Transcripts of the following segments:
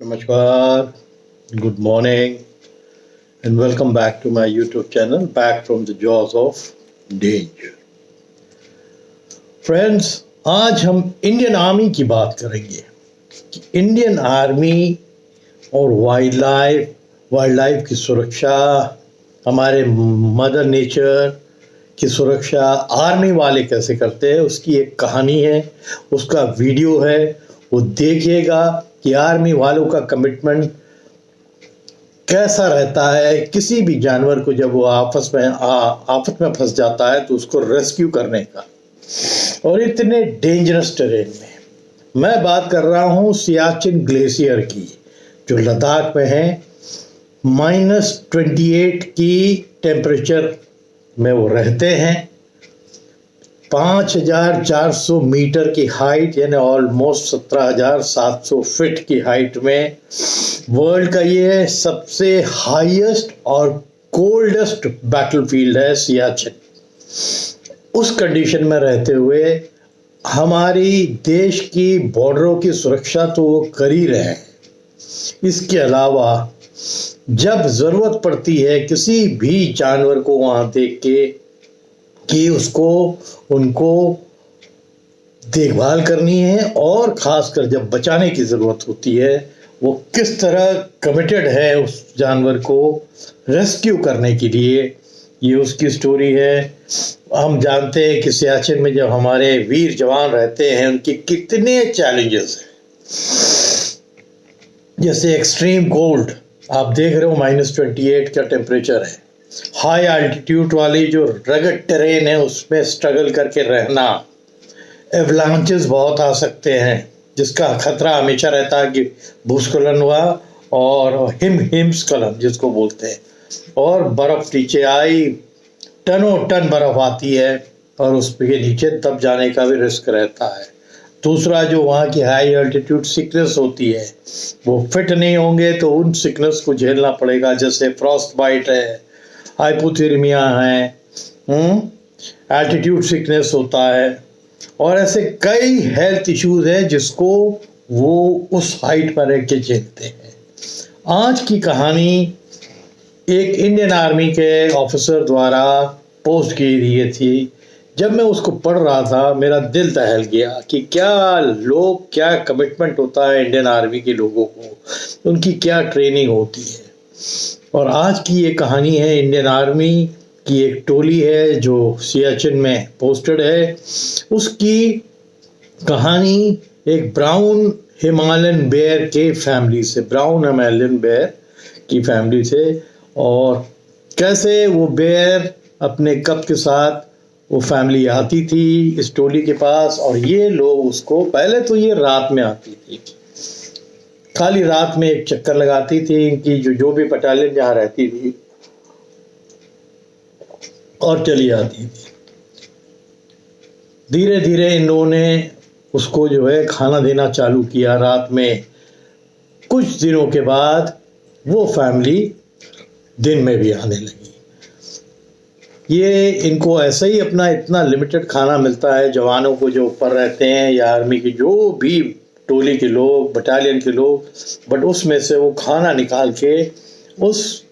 Namaskar, good morning, and welcome back to my YouTube channel, Back from the Jaws of Danger. Friends, आज हम Indian army की बात करेंगे कि Indian army और वाइल्ड लाइफ की सुरक्षा, हमारे मदर नेचर की सुरक्षा आर्मी वाले कैसे करते हैं, उसकी एक कहानी है, उसका वीडियो है। वो देखिएगा कि आर्मी वालों का कमिटमेंट कैसा रहता है। किसी भी जानवर को जब वो आफत में फंस जाता है तो उसको रेस्क्यू करने का, और इतने डेंजरस टेरेन में। मैं बात कर रहा हूँ सियाचिन ग्लेशियर की, जो लद्दाख में है। -28 की टेम्परेचर में वो रहते हैं। 5400 मीटर की हाइट, यानी ऑलमोस्ट 17,700 फीट की हाइट में वर्ल्ड का ये सबसे हाईएस्ट और कोल्डेस्ट बैटलफील्ड है सियाचिन। उस कंडीशन में रहते हुए हमारी देश की बॉर्डरों की सुरक्षा तो वो कर ही रहे हैं। इसके अलावा जब ज़रूरत पड़ती है किसी भी जानवर को वहाँ देख के कि उनको देखभाल करनी है, और ख़ासकर जब बचाने की ज़रूरत होती है, वो किस तरह कमिटेड है उस जानवर को रेस्क्यू करने के लिए, ये उसकी स्टोरी है। हम जानते हैं कि सियाचिन में जब हमारे वीर जवान रहते हैं उनके कितने चैलेंजेस हैं। जैसे एक्सट्रीम कोल्ड, आप देख रहे हो -28 का टेम्परेचर है। हाई एल्टीट्यूड वाली जो रगड टेरेन है उसमें स्ट्रगल करके रहना। एवलांचेस बहुत आ सकते हैं जिसका खतरा हमेशा रहता है कि भूस्खलन हुआ, और हिमस्खलन जिसको बोलते हैं, और बर्फ नीचे आई, टनों टन बर्फ आती है और उसके नीचे दब जाने का भी रिस्क रहता है। दूसरा, जो वहाँ की हाई एल्टीट्यूड सिकनेस होती है, वो फिट नहीं होंगे तो उन सिकनेस को झेलना पड़ेगा, जैसे फ्रॉस्ट बाइट है, हाइपोथर्मिया है, एल्टीट्यूड सिकनेस होता है, और ऐसे कई हेल्थ इश्यूज हैं जिसको वो उस हाइट पर रह के झेलते हैं। आज की कहानी एक इंडियन आर्मी के ऑफिसर द्वारा पोस्ट की गई थी। जब मैं उसको पढ़ रहा था मेरा दिल दहल गया कि क्या कमिटमेंट होता है इंडियन आर्मी के लोगों को, उनकी क्या ट्रेनिंग होती है। और आज की ये कहानी है इंडियन आर्मी की एक टोली है जो सियाचिन में पोस्टेड है। उसकी कहानी एक ब्राउन हिमालयन बेयर के फैमिली से, ब्राउन हिमालयन बेयर की फैमिली से, और कैसे वो बेयर अपने कप के साथ वो फैमिली आती थी इस टोली के पास, और ये लोग उसको, पहले तो ये रात में आती थी, खाली रात में एक चक्कर लगाती थी कि जो भी बटालियन जहाँ रहती थी, और चली आती थी। धीरे धीरे इन लोगों ने उसको जो है खाना देना चालू किया रात में। कुछ दिनों के बाद वो फैमिली दिन में भी आने लगी। ये इनको ऐसा ही अपना इतना लिमिटेड खाना मिलता है जवानों को जो ऊपर रहते हैं, या आर्मी की जो भी टोली के लोग, बटालियन के लोग, बट उसमें से वो खाना निकाल के उस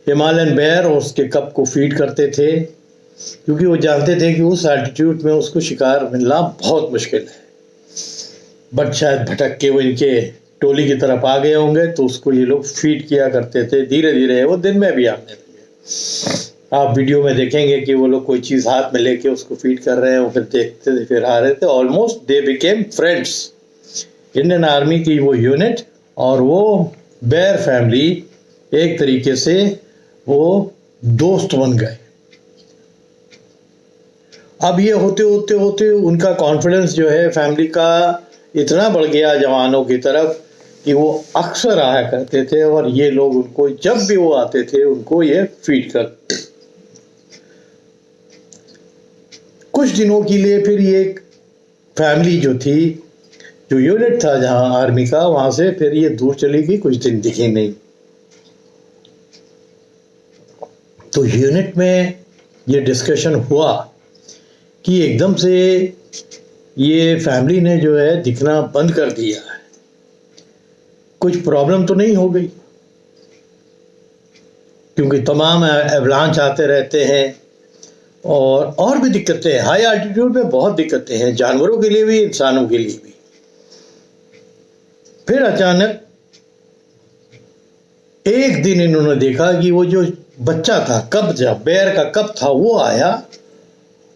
हिमालयन बेयर और उसके कप को फीड करते थे, क्योंकि वो जानते थे कि उस एल्टीट्यूड में उसको शिकार मिलना बहुत मुश्किल है। बट शायद भटक के वो इनके टोली की तरफ आ गए होंगे तो उसको ये लोग फीड किया करते थे। धीरे धीरे वो दिन में भी आने लगे। आप वीडियो में देखेंगे कि वो लोग कोई चीज़ हाथ में लेके उसको फीड कर रहे हैं, वो फिर देखते थे, फिर आ रहे थे। Almost they became friends. Indian army की वो यूनिट और वो बेयर फैमिली एक तरीके से वो दोस्त बन गए। अब ये होते होते होते उनका कॉन्फिडेंस जो है फैमिली का इतना बढ़ गया जवानों की तरफ कि वो अक्सर आया करते थे, और ये लोग उनको, जब भी वो आते थे, उनको ये फीड करते। कुछ दिनों के लिए फिर ये फैमिली जो थी, जो यूनिट था जहां आर्मी का, वहां से फिर ये दूर चली गई, कुछ दिन दिखी नहीं। तो यूनिट में ये डिस्कशन हुआ कि एकदम से ये फैमिली ने जो है दिखना बंद कर दिया है। कुछ प्रॉब्लम तो नहीं हो गई, क्योंकि तमाम एवलांच आते रहते हैं और भी दिक्कतें हैं। हाई एल्टीट्यूड में बहुत दिक्कतें हैं, जानवरों के लिए भी, इंसानों के लिए भी। फिर अचानक एक दिन इन्होंने देखा कि वो जो बच्चा था, कब, जब बेर का कब था, वो आया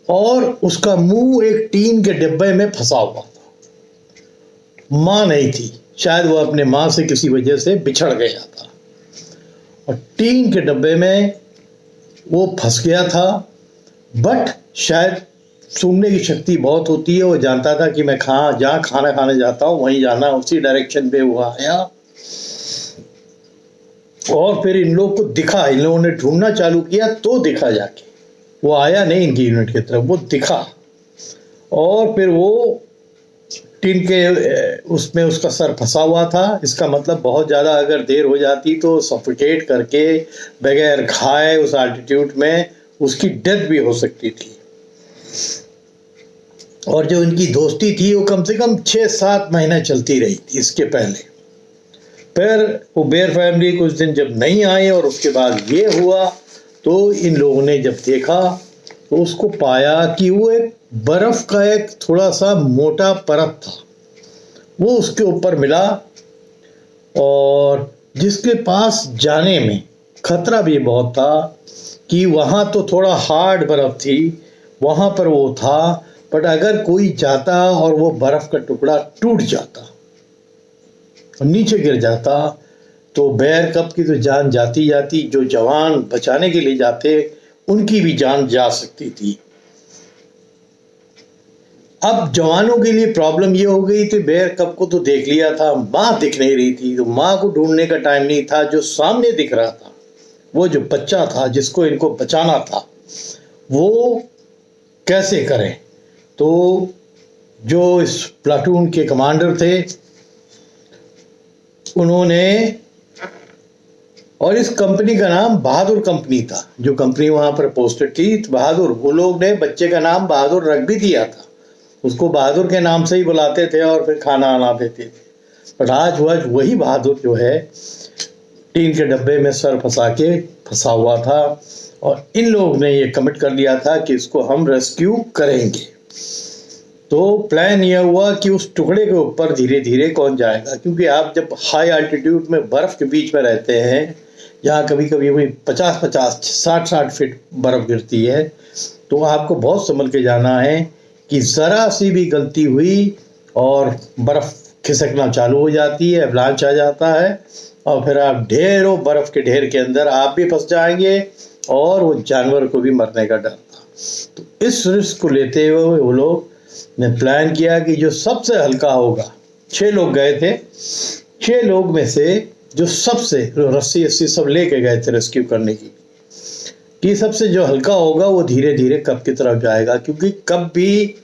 और उसका मुंह एक टीन के डिब्बे में फंसा हुआ था। माँ नहीं थी, शायद वो अपने माँ से किसी वजह से बिछड़ गया था और टीन के डब्बे में वो फंस गया था। बट शायद सूंघने की शक्ति बहुत होती है, वो जानता था कि मैं जहाँ खाना खाने जाता हूँ वहीं जाना, उसी डायरेक्शन पे वो आया। और फिर इन लोग को दिखा, इन लोगों ने ढूंढना चालू किया तो दिखा जाके, वो आया नहीं इनकी यूनिट की तरफ, वो दिखा। और फिर वो टीन के उसमें उसका सर फंसा हुआ था। इसका मतलब बहुत ज़्यादा अगर देर हो जाती तो सफोकेट करके बगैर खाए उस एल्टीट्यूड में उसकी डेथ भी हो सकती थी। और जो इनकी दोस्ती थी वो कम से कम 6-7 महीने चलती रही थी इसके पहले। फिर वो बेयर फैमिली कुछ दिन जब नहीं आई और उसके बाद ये हुआ, तो इन लोगों ने जब देखा तो उसको पाया कि वो एक बर्फ का एक थोड़ा सा मोटा परत था, वो उसके ऊपर मिला, और जिसके पास जाने में खतरा भी बहुत था कि वहाँ तो थोड़ा हार्ड बर्फ थी, वहाँ पर वो था, बट अगर कोई जाता और वो बर्फ का टुकड़ा टूट जाता और नीचे गिर जाता तो बेयर कप की तो जान जाती जाती, जो जवान बचाने के लिए जाते उनकी भी जान जा सकती थी। अब जवानों के लिए प्रॉब्लम ये हो गई थी, बेयर कप को तो देख लिया था, माँ दिख नहीं रही थी, तो माँ को ढूंढने का टाइम नहीं था। जो सामने दिख रहा था, वो जो बच्चा था जिसको इनको बचाना था, वो कैसे करें। तो जो इस प्लाटून के कमांडर थे उन्होंने, और इस कंपनी का नाम बहादुर कंपनी था, जो कंपनी वहां पर पोस्टेड थी बहादुर, वो लोग ने बच्चे का नाम बहादुर रख भी दिया था, उसको बहादुर के नाम से ही बुलाते थे और फिर खाना आना देते थे। पर आज वही बहादुर जो है टीन के डब्बे में सर फंसा हुआ था, और इन लोगों ने ये कमिट कर लिया था कि इसको हम रेस्क्यू करेंगे। तो प्लान यह हुआ कि उस टुकड़े के ऊपर धीरे धीरे कौन जाएगा, क्योंकि आप जब हाई एल्टीट्यूड में बर्फ़ के बीच में रहते हैं, जहाँ कभी कभी वही 50-50, 60-60 फीट बर्फ़ गिरती है, तो आपको बहुत संभल के जाना है कि ज़रा सी भी गलती हुई और बर्फ़ खिसकना चालू हो जाती है, एवलांच आ जाता है, और फिर आप ढेरों बर्फ़ के ढेर के अंदर आप भी फंस जाएंगे और वो जानवर को भी मरने का डर था। तो इस रिस्क को लेते हुए वो लोग ने प्लान किया कि जो सबसे हल्का होगा, 6 लोग गए थे, 6 लोग में से जो सबसे रस्सी सब लेके गए थे रेस्क्यू करने की, कि सबसे जो हल्का होगा वो धीरे धीरे कप की तरफ जाएगा, क्योंकि कप भी,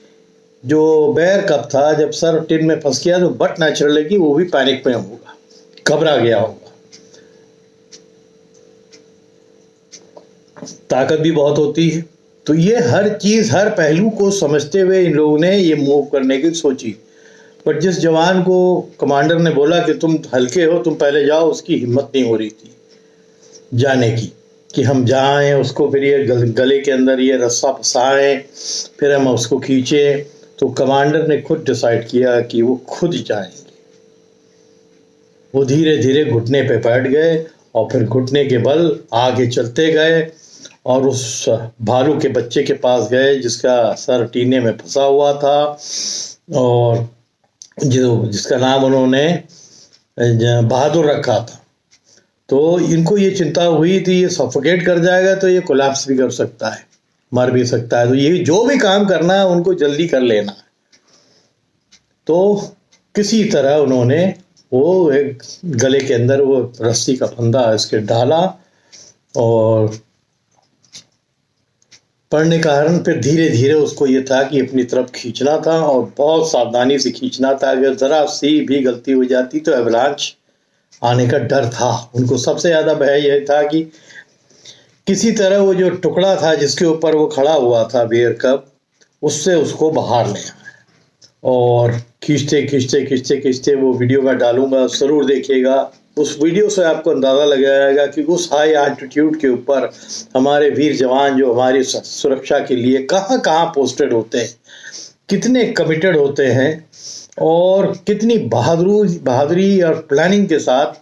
जो बेयर कप था, जब सर टिन में फंस गया तो बट नेचुरल कि वो भी पैनिक में होगा, घबरा गया होगा। ताकत भी बहुत होती है, तो ये हर चीज़, हर पहलू को समझते हुए इन लोगों ने ये मूव करने की सोची। पर जिस जवान को कमांडर ने बोला कि तुम हल्के हो, तुम पहले जाओ, उसकी हिम्मत नहीं हो रही थी जाने की, कि हम जाएं उसको, फिर ये गले के अंदर ये रस्सा फंसाएं, फिर हम उसको खींचें। तो कमांडर ने खुद डिसाइड किया कि वो खुद जाएंगे। वो धीरे धीरे घुटने पे बैठ गए और फिर घुटने के बल आगे चलते गए और उस भालू के बच्चे के पास गए जिसका सर टीने में फंसा हुआ था, और जिसका नाम उन्होंने बहादुर रखा था। तो इनको ये चिंता हुई थी ये सफोकेट कर जाएगा तो ये कोलैप्स भी कर सकता है, मर भी सकता है, तो ये जो भी काम करना है उनको जल्दी कर लेना है। तो किसी तरह उन्होंने वो एक गले के अंदर वो रस्सी का फंदा इसके डाला, और पड़ने के कारण फिर धीरे धीरे उसको ये था कि अपनी तरफ खींचना था, और बहुत सावधानी से खींचना था। अगर ज़रा सी भी गलती हो जाती तो एवलांच आने का डर था। उनको सबसे ज़्यादा भय यह था कि किसी तरह वो जो टुकड़ा था जिसके ऊपर वो खड़ा हुआ था बेयर कप, उससे उसको बाहर ले आए। और खींचते खींचते खींचते खींचते वो वीडियो मैं डालूंगा, ज़रूर देखिएगा। उस वीडियो से आपको अंदाज़ा लग जाएगा कि उस हाई एल्टीट्यूड के ऊपर हमारे वीर जवान जो हमारी सुरक्षा के लिए कहाँ कहाँ पोस्टेड होते हैं, कितने कमिटेड होते हैं और कितनी बहादुरी और प्लानिंग के साथ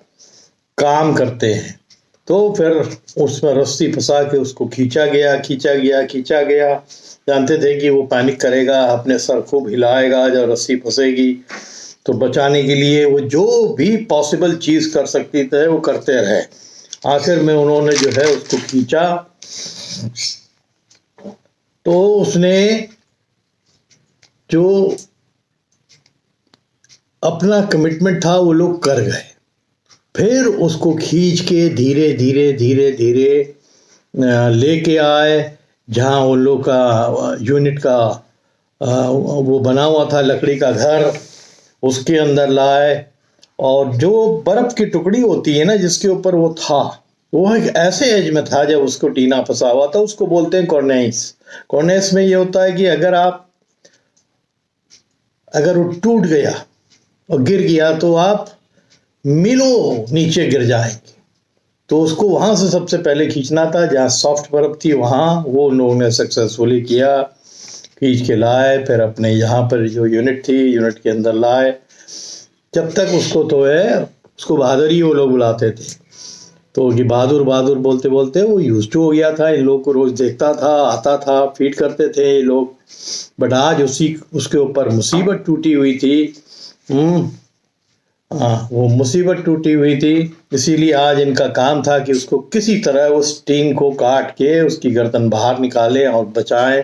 काम करते हैं। तो फिर उसमें रस्सी फंसा के उसको खींचा गया। जानते थे कि वो पैनिक करेगा, अपने सर खूब हिलाएगा जब रस्सी फंसेगी, तो बचाने के लिए वो जो भी पॉसिबल चीज़ कर सकती थे वो करते रहे। आखिर में उन्होंने जो है उसको खींचा तो उसने जो अपना कमिटमेंट था वो लोग कर गए। फिर उसको खींच के धीरे धीरे लेके आए जहाँ उन लोग का यूनिट का वो बना हुआ था लकड़ी का घर, उसके अंदर लाए। और जो बर्फ़ की टुकड़ी होती है ना जिसके ऊपर वो था, वो एक ऐसे एज में था जब उसको टीना फंसा हुआ था, उसको बोलते हैं कॉर्नेस। कॉर्नेस में ये होता है कि अगर वो टूट गया और गिर गया तो आप मीलों नीचे गिर जाएंगे। तो उसको वहाँ से सबसे पहले खींचना था जहाँ सॉफ्ट बर्फ थी, वहाँ वो लोगों ने सक्सेसफुली किया, खींच के लाए। फिर अपने यहाँ पर जो यूनिट थी, यूनिट के अंदर लाए। जब तक उसको तो है उसको बहादुर ही वो लोग बुलाते थे, तो ये बहादुर बोलते बोलते वो यूज टू हो गया था। इन लोग को रोज़ देखता था, आता था, फीड करते थे ये लोग। बट आज उसके ऊपर मुसीबत टूटी हुई थी। वो मुसीबत टूटी हुई थी, इसीलिए आज इनका काम था कि उसको किसी तरह उस टीन को काट के उसकी गर्दन बाहर निकालें और बचाएं।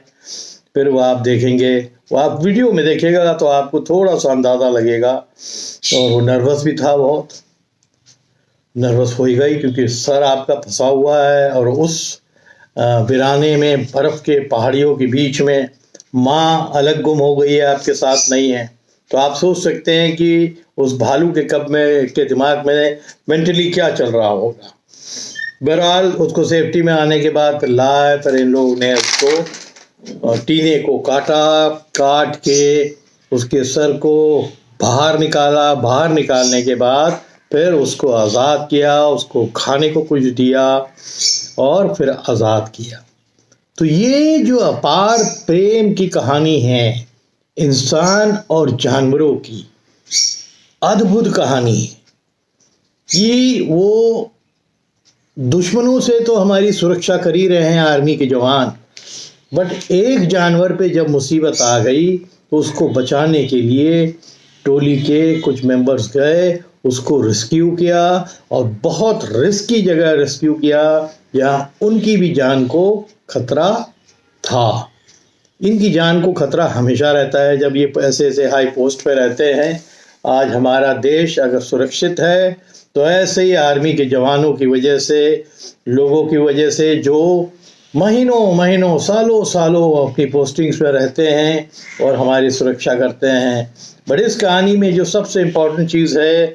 फिर वो आप देखेंगे, वो आप वीडियो में देखिएगा तो आपको थोड़ा सा अंदाज़ा लगेगा। और वो नर्वस भी था, बहुत नर्वस हो गई क्योंकि सर आपका फंसा हुआ है और उस वीराने में बर्फ़ के पहाड़ियों के बीच में माँ अलग गुम हो गई है, आपके साथ नहीं है। तो आप सोच सकते हैं कि उस भालू के दिमाग में मेंटली क्या चल रहा होगा। बहरहाल उसको सेफ्टी में आने के बाद लाए, फिर इन लोगों ने उसको टीने को काट के उसके सर को बाहर निकाला। बाहर निकालने के बाद फिर उसको आज़ाद किया, उसको खाने को कुछ दिया और फिर आज़ाद किया। तो ये जो अपार प्रेम की कहानी है इंसान और जानवरों की, अद्भुत कहानी है। कि वो दुश्मनों से तो हमारी सुरक्षा कर ही रहे हैं आर्मी के जवान, बट एक जानवर पे जब मुसीबत आ गई तो उसको बचाने के लिए टोली के कुछ मेंबर्स गए, उसको रेस्क्यू किया और बहुत रिस्की जगह रेस्क्यू किया जहाँ उनकी भी जान को खतरा था। इनकी जान को खतरा हमेशा रहता है जब ये ऐसे हाई पोस्ट पे रहते हैं। आज हमारा देश अगर सुरक्षित है तो ऐसे ही आर्मी के जवानों की वजह से, लोगों की वजह से जो महीनों सालों अपनी पोस्टिंग्स पे रहते हैं और हमारी सुरक्षा करते हैं। बट इस कहानी में जो सबसे इम्पोर्टेंट चीज़ है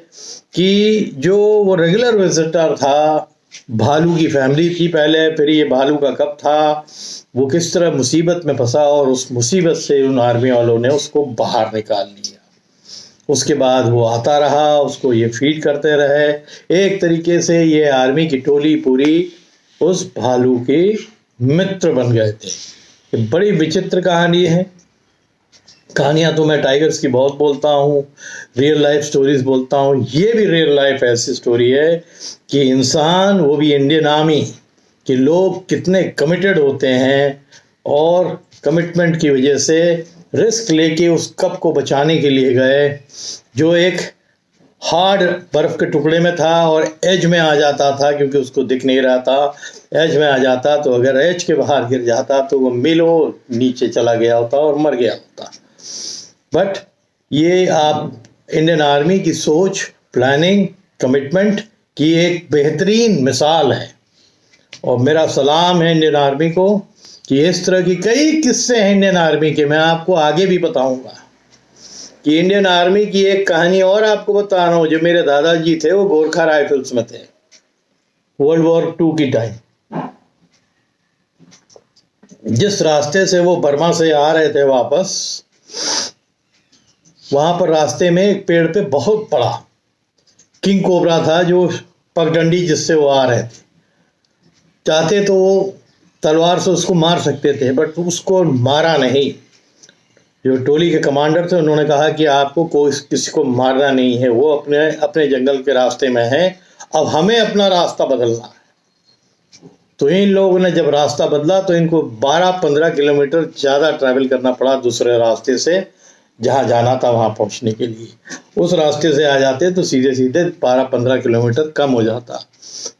कि जो वो रेगुलर विजिटर था, भालू की फैमिली थी पहले, फिर ये भालू का कब था, वो किस तरह मुसीबत में फंसा और उस मुसीबत से उन आर्मी वालों ने उसको बाहर निकाल लिया। उसके बाद वो आता रहा, उसको ये फीड करते रहे। एक तरीके से ये आर्मी की टोली पूरी उस भालू के मित्र बन गए थे। ये बड़ी विचित्र कहानी है। कहानियाँ तो मैं टाइगर्स की बहुत बोलता हूँ, रियल लाइफ स्टोरीज बोलता हूँ। ये भी रियल लाइफ ऐसी स्टोरी है कि इंसान, वो भी इंडियन आर्मी के लोग कितने कमिटेड होते हैं और कमिटमेंट की वजह से रिस्क लेके उस कप को बचाने के लिए गए, जो एक हार्ड बर्फ़ के टुकड़े में था और एज में आ जाता था क्योंकि उसको दिख नहीं रहा था। एज में आ जाता तो अगर एज के बाहर गिर जाता तो वो मीलों नीचे चला गया होता और मर गया होता। बट ये आप इंडियन आर्मी की सोच, प्लानिंग, कमिटमेंट की एक बेहतरीन मिसाल है। और मेरा सलाम है इंडियन आर्मी को कि इस तरह की कई किस्से हैं इंडियन आर्मी के, मैं आपको आगे भी बताऊंगा। कि इंडियन आर्मी की एक कहानी और आपको बता रहा हूँ। जो मेरे दादाजी थे वो गोरखा राइफल्स में थे, वर्ल्ड वॉर 2 की टाइम। जिस रास्ते से वो बर्मा से आ रहे थे वापस, वहाँ पर रास्ते में एक पेड़ पे बहुत बड़ा किंग कोबरा था जो पगडंडी जिससे वो आ रहे थे। चाहते तो वो तलवार से उसको मार सकते थे, बट उसको मारा नहीं। जो टोली के कमांडर थे उन्होंने कहा कि आपको कोई किसी को मारना नहीं है, वो अपने अपने जंगल के रास्ते में है, अब हमें अपना रास्ता बदलना है। तो इन लोगों ने जब रास्ता बदला तो इनको 12-15 किलोमीटर ज़्यादा ट्रैवल करना पड़ा दूसरे रास्ते से, जहाँ जाना था वहाँ पहुँचने के लिए। उस रास्ते से आ जाते तो सीधे सीधे 12-15 किलोमीटर कम हो जाता।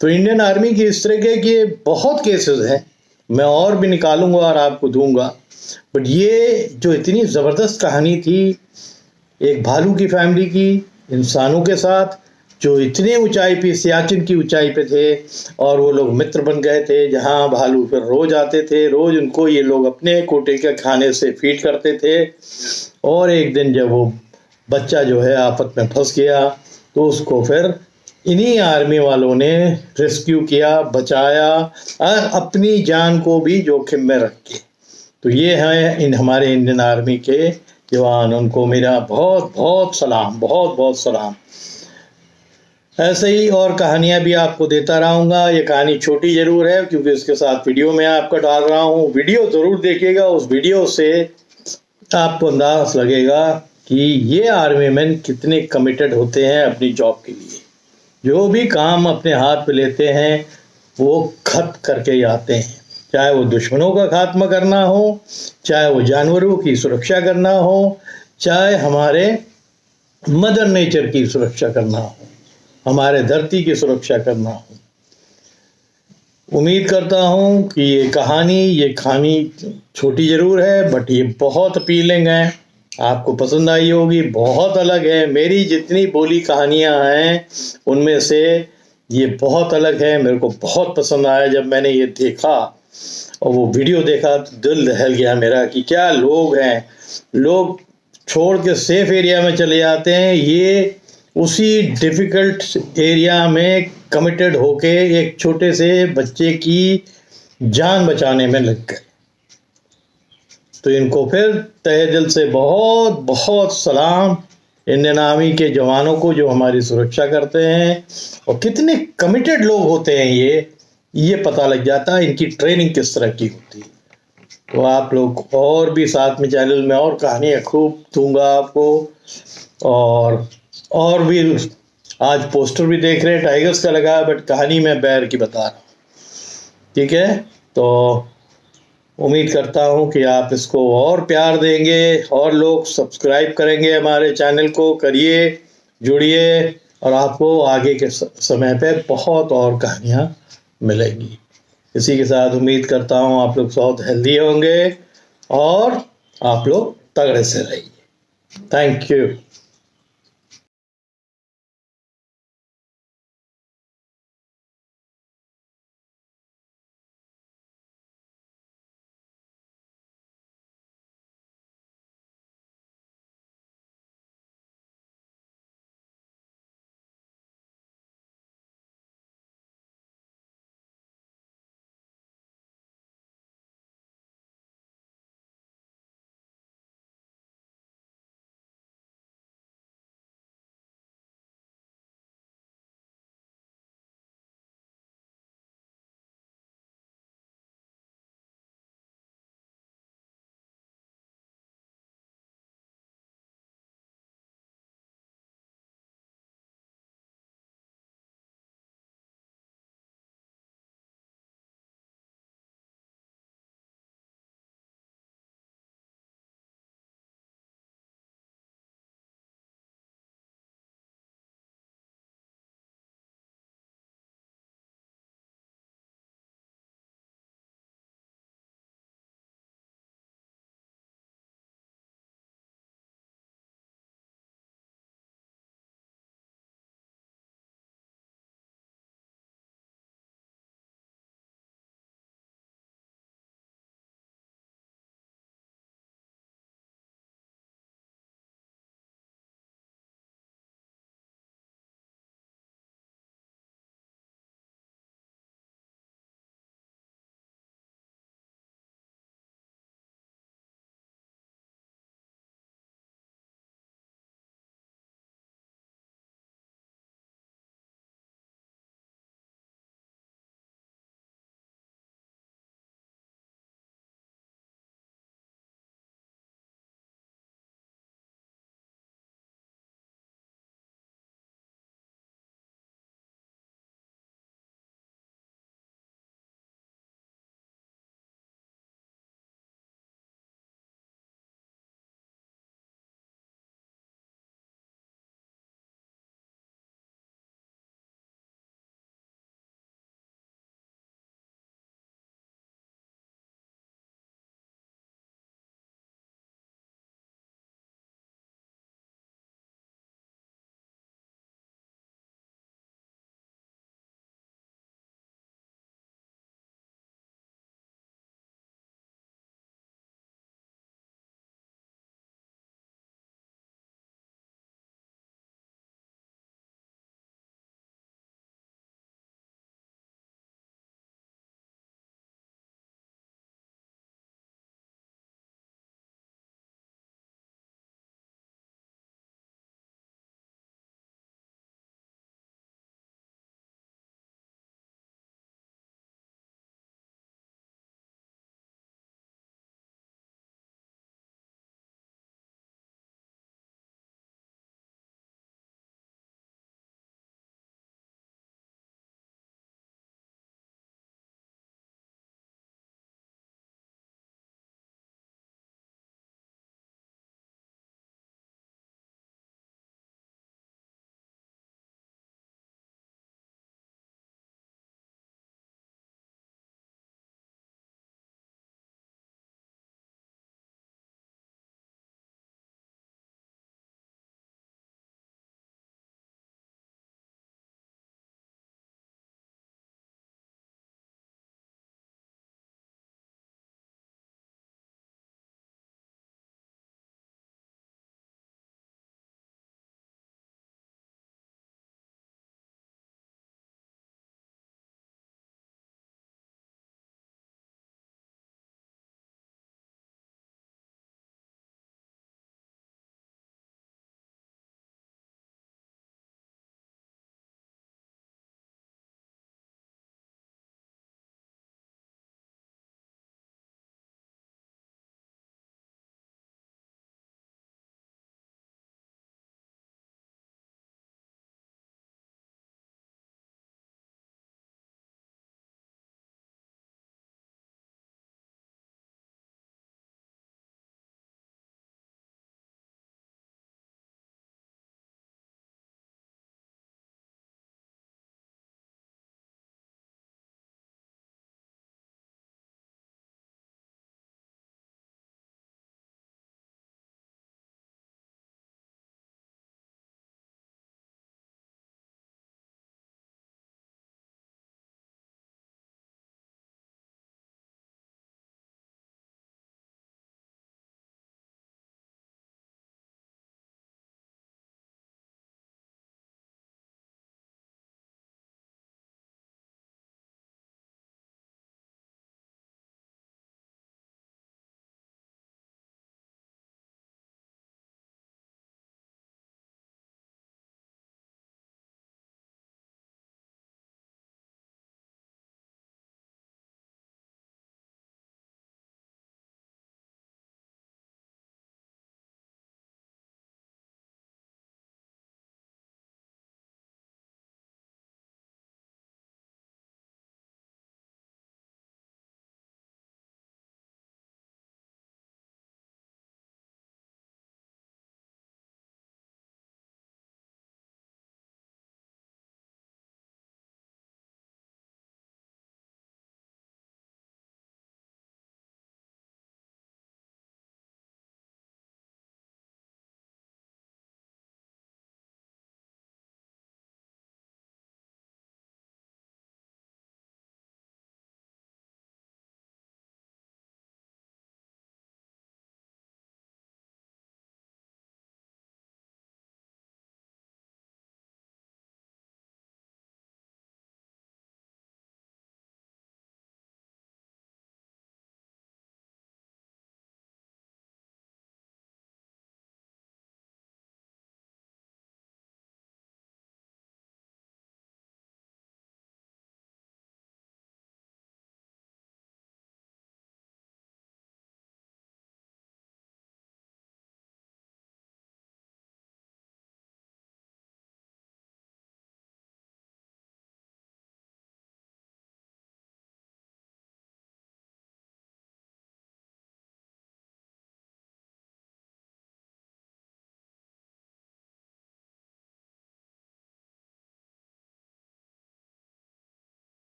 तो इंडियन आर्मी की इस तरह के बहुत केसेस हैं, मैं और भी निकालूंगा और आपको दूंगा। बट ये जो इतनी ज़बरदस्त कहानी थी एक भालू की फैमिली की इंसानों के साथ, जो इतने ऊंचाई पे, सियाचिन की ऊंचाई पे थे, और वो लोग मित्र बन गए थे, जहाँ भालू फिर रोज आते थे, रोज उनको ये लोग अपने कोटे के खाने से फीड करते थे। और एक दिन जब वो बच्चा जो है आफत में फंस गया तो उसको फिर इन्हीं आर्मी वालों ने रेस्क्यू किया, बचाया, और अपनी जान को भी जोखिम में रख के। तो ये हैं इन हमारे इंडियन आर्मी के जवान, उनको मेरा बहुत बहुत सलाम, बहुत बहुत सलाम। ऐसे ही और कहानियां भी आपको देता रहूँगा। ये कहानी छोटी ज़रूर है क्योंकि इसके साथ वीडियो मैं आपका डाल रहा हूँ। वीडियो ज़रूर देखिएगा, उस वीडियो से आपको अंदाज लगेगा कि ये आर्मी मैन कितने कमिटेड होते हैं अपनी जॉब के लिए। जो भी काम अपने हाथ पे लेते हैं वो खत्म करके ही आते हैं, चाहे वो दुश्मनों का खात्मा करना हो, चाहे वो जानवरों की सुरक्षा करना हो, चाहे हमारे मदर नेचर की सुरक्षा करना हो, हमारे धरती की सुरक्षा करना हो। उम्मीद करता हूँ कि ये कहानी छोटी ज़रूर है बट ये बहुत अपीलिंग है, आपको पसंद आई होगी। बहुत अलग है, मेरी जितनी बोली कहानियाँ हैं उनमें से ये बहुत अलग है। मेरे को बहुत पसंद आया जब मैंने ये देखा और वो वीडियो देखा तो दिल दहल गया मेरा कि क्या लोग हैं। लोग छोड़ के सेफ एरिया में चले जाते हैं, ये उसी डिफ़िकल्ट एरिया में कमिटेड होके एक छोटे से बच्चे की जान बचाने में लग गए। तो इनको फिर तहे दिल से बहुत बहुत सलाम इंडियन आर्मी के जवानों को जो हमारी सुरक्षा करते हैं, और कितने कमिटेड लोग होते हैं ये पता लग जाता है इनकी ट्रेनिंग किस तरह की होती है। तो आप लोग और भी साथ में चैनल में और कहानियाँ खूब दूंगा आपको, और भी आज पोस्टर भी देख रहे हैं टाइगर्स का लगा है, बट कहानी मैं बैर की बता रहा हूँ। ठीक है, तो उम्मीद करता हूँ कि आप इसको और प्यार देंगे और लोग सब्सक्राइब करेंगे हमारे चैनल को। करिए, जुड़िए, और आपको आगे के समय पे बहुत और कहानियाँ मिलेंगी। इसी के साथ उम्मीद करता हूँ आप लोग बहुत हेल्दी होंगे और आप लोग तगड़े से रहिए। Thank you.